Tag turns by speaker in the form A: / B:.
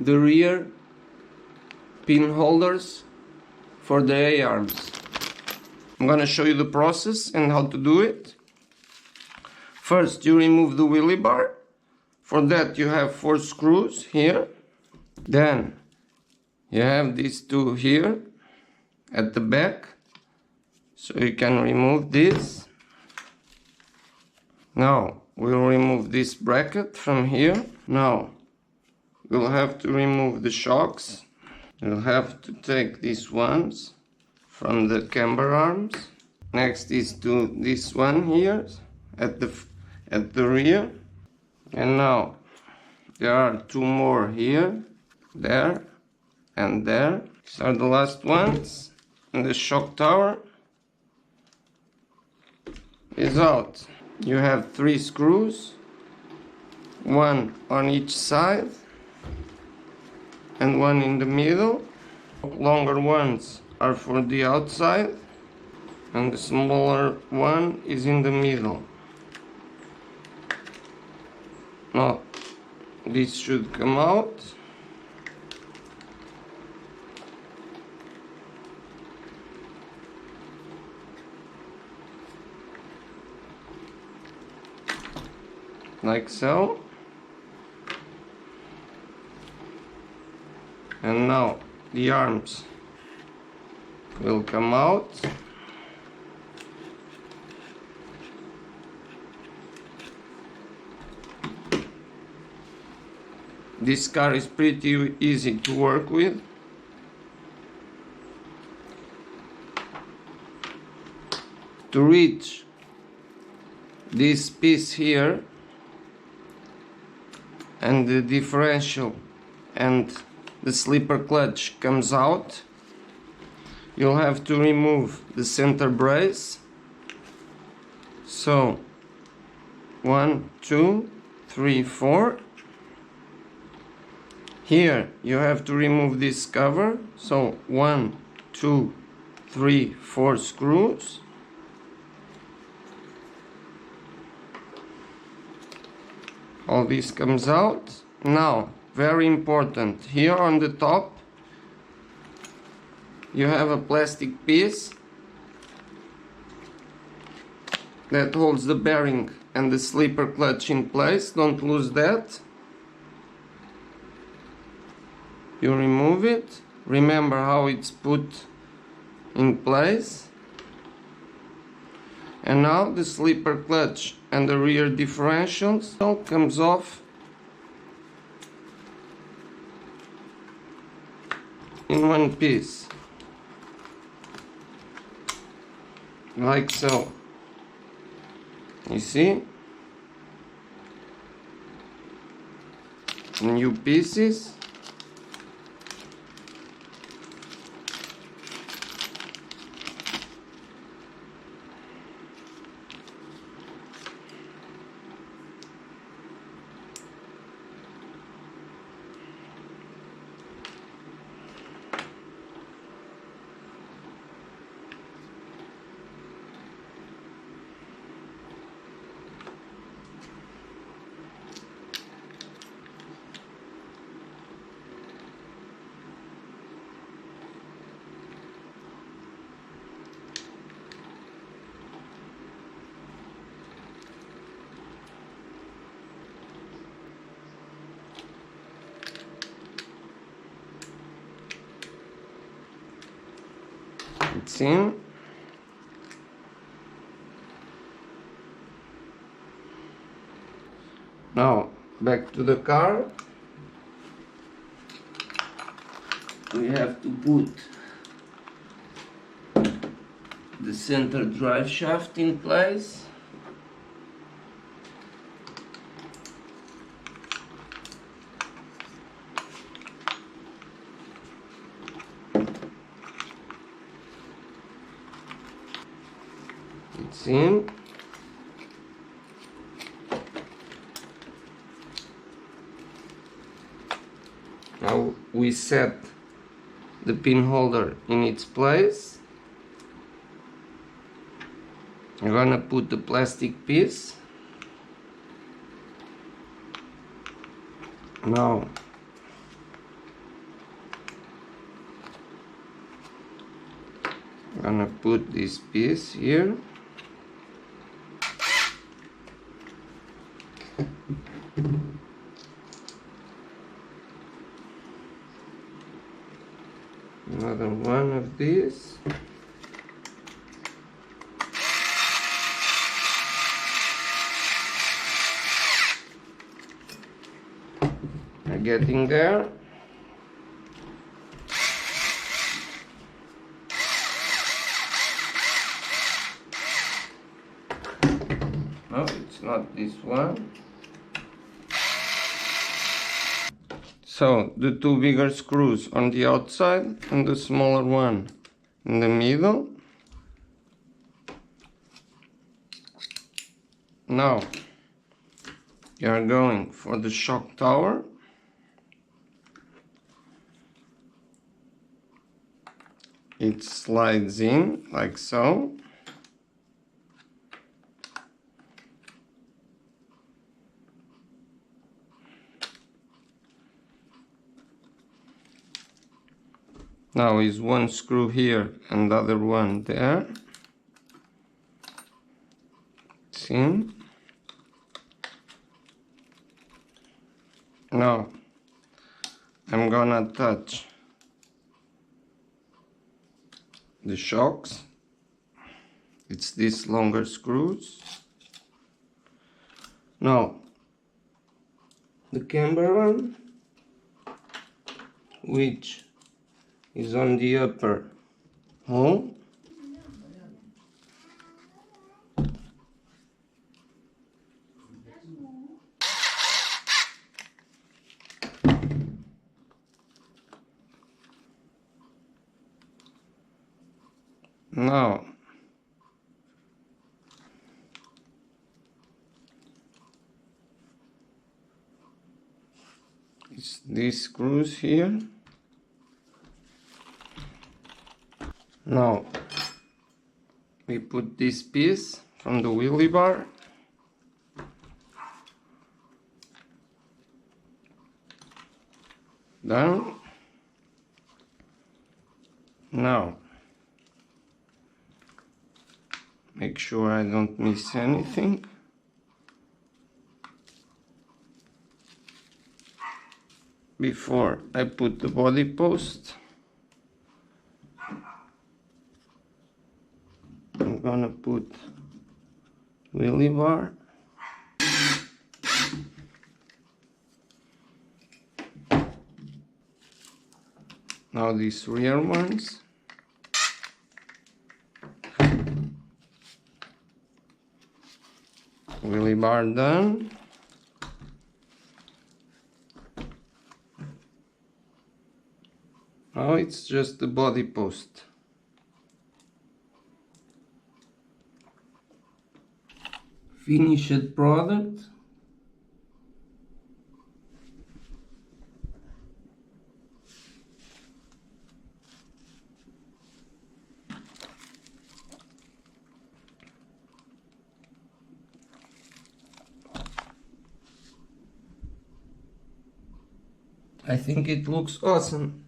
A: the rear pin holders for the A-arms. I'm gonna show you the process and how to do it. First, you remove the wheelie bar. For that, you have 4 screws here. Then, you have these 2 here at the back. So you can remove this. Now, we'll remove this bracket from here. Now, we'll have to remove the shocks. You'll have to take these ones from the camber arms. Next is to this one here at the rear. And now there are 2 more here, there and there. These are the last ones. And the shock tower is out. You have 3 screws, 1 on each side and 1 in the middle. Longer ones are for the outside and the smaller one is in the middle. Now this should come out. Like so. And now the arms will come out. This car is pretty easy to work with. To reach this piece here and the differential and the slipper clutch comes out, you'll have to remove the center brace. So 1, 2, 3, 4. Here you have to remove this cover. So 1, 2, 3, 4 screws. All this comes out. Now, very important, here on the top you have a plastic piece that holds the bearing and the slipper clutch in place. Don't lose that. You remove it. Remember how it's put in place. And now the slipper clutch and the rear differentials all comes off in one piece, like so. You see? New pieces. It's in. Now back to the car. We have to put the center drive shaft in place. It's in. Now we set the pin holder in its place. I'm gonna put the plastic piece. Now I'm gonna put this piece here. Another one of these. I'm getting there. No, it's not this one. So the two bigger screws on the outside and the smaller one in the middle. Now you are going for the shock tower. It slides in like so. Now is one screw here and the other one there. It's in. Now I'm gonna attach the shocks. It's these longer screws. Now the camber one, which is on the upper hole. Now it's these screws here. Now we put this piece from the wheelie bar. Down. Now make sure I don't miss anything. Before I put the body post, I'm gonna put wheelie bar. Now these rear ones. Wheelie bar done. Now it's just the body post. Finished product. I think it looks awesome.